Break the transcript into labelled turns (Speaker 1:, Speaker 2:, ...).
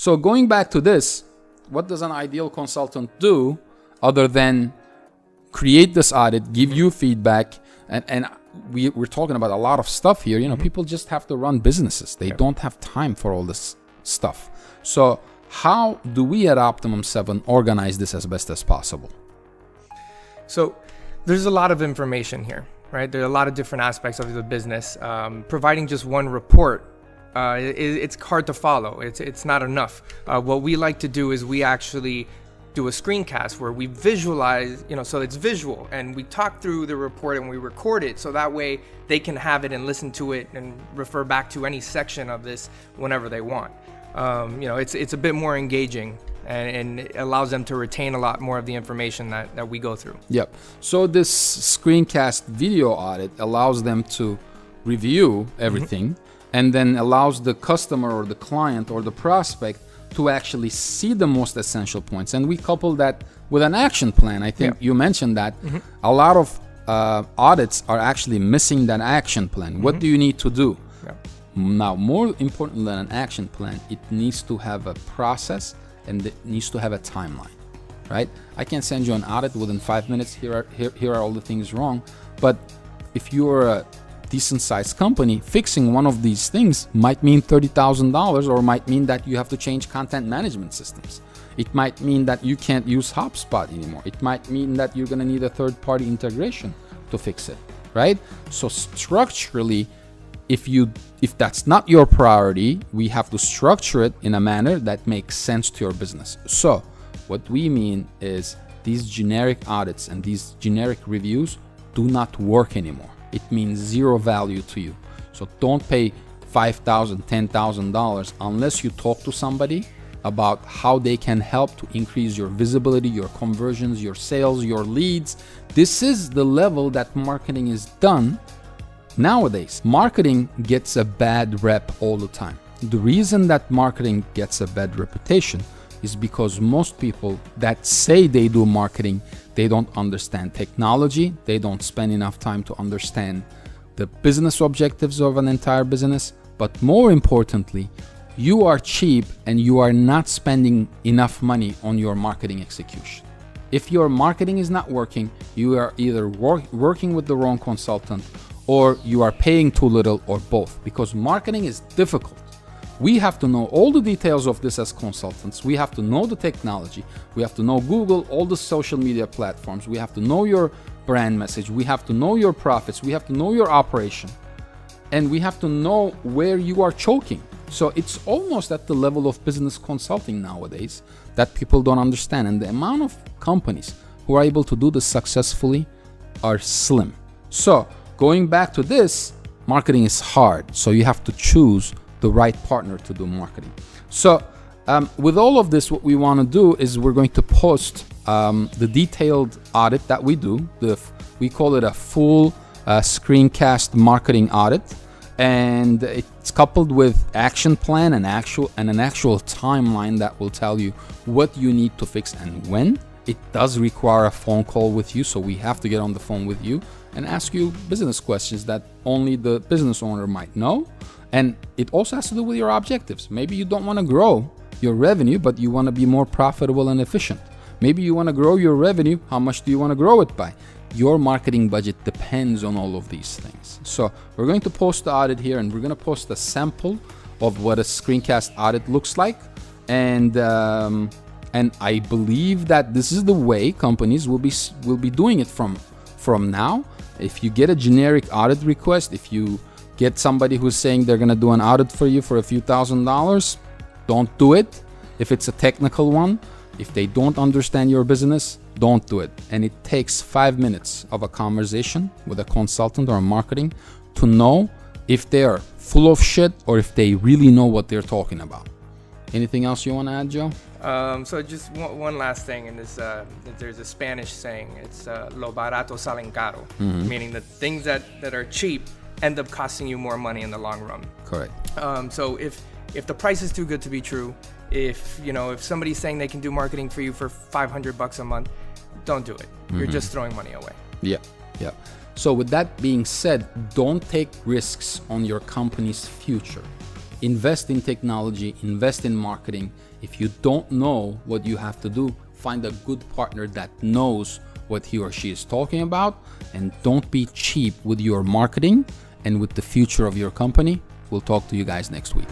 Speaker 1: So going back to this, what does an ideal consultant do other than create this audit, give you feedback, and we're talking about a lot of stuff here. People just have to run businesses. They don't have time for all this stuff. So how do we at Optimum 7 organize this as best as possible?
Speaker 2: So there's a lot of information here, right? There are a lot of different aspects of the business. Providing just one report, it's hard to follow. It's not enough. What we like to do is we actually do a screencast where we visualize, so it's visual, and we talk through the report and we record it, so that way they can have it and listen to it and refer back to any section of this whenever they want. It's a bit more engaging, and it allows them to retain a lot more of the information that we go through.
Speaker 1: Yep. So this screencast video audit allows them to review everything, and then allows the customer or the client or the prospect to actually see the most essential points. And we couple that with an action plan. I think you mentioned that a lot of audits are actually missing that action plan. What do you need to do? Now, more important than an action plan, it needs to have a process and it needs to have a timeline, right? I can send you an audit within 5 minutes. Here are all the things wrong. But if you're a decent sized company, fixing one of these things might mean $30,000, or might mean that you have to change content management systems. It might mean that you can't use HubSpot anymore. It might mean that you're going to need a third-party integration to fix it, right? So structurally, if that's not your priority, we have to structure it in a manner that makes sense to your business. So what we mean is these generic audits and these generic reviews do not work anymore. It means zero value to you. So don't pay $5,000, $10,000 unless you talk to somebody about how they can help to increase your visibility, your conversions, your sales, your leads. This is the level that marketing is done nowadays. Marketing gets a bad rep all the time. The reason that marketing gets a bad reputation is because most people that say they do marketing, they don't understand technology. They don't spend enough time to understand the business objectives of an entire business. But more importantly, you are cheap and you are not spending enough money on your marketing execution. If your marketing is not working, you are either working with the wrong consultant, or you are paying too little, or both, because marketing is difficult. We have to know all the details of this as consultants. We have to know the technology. We have to know Google, all the social media platforms. We have to know your brand message. We have to know your profits. We have to know your operation. And we have to know where you are choking. So it's almost at the level of business consulting nowadays that people don't understand. And the amount of companies who are able to do this successfully are slim. So going back to this, marketing is hard. So you have to choose the right partner to do marketing. So with all of this, what we want to do is we're going to post the detailed audit that we do. We call it a full screencast marketing audit, and it's coupled with action plan and an actual timeline that will tell you what you need to fix and when. It does require a phone call with you, so we have to get on the phone with you and ask you business questions that only the business owner might know. And it also has to do with your objectives. Maybe you don't want to grow your revenue, but you want to be more profitable and efficient. Maybe you want to grow your revenue. How much do you want to grow it by? Your marketing budget depends on all of these things. So we're going to post the audit here, and we're going to post a sample of what a screencast audit looks like. And I believe that this is the way companies will be doing it from now. If you get a generic audit request, if you get somebody who's saying they're going to do an audit for you for a few $1,000s, don't do it. If it's a technical one, if they don't understand your business, don't do it. And it takes 5 minutes of a conversation with a consultant or a marketing to know if they are full of shit or if they really know what they're talking about. Anything else you want to add, Joe?
Speaker 2: So just one last thing in this, there's a Spanish saying, it's lo barato salen caro, meaning the things that are cheap end up costing you more money in the long run.
Speaker 1: Correct.
Speaker 2: So if the price is too good to be true, if somebody's saying they can do marketing for you for $500 a month, don't do it. You're just throwing money away.
Speaker 1: Yeah. So with that being said, don't take risks on your company's future. invest in technology, invest in marketing. If you don't know what you have to do, find a good partner that knows what he or she is talking about, and don't be cheap with your marketing and with the future of your company. We'll talk to you guys next week.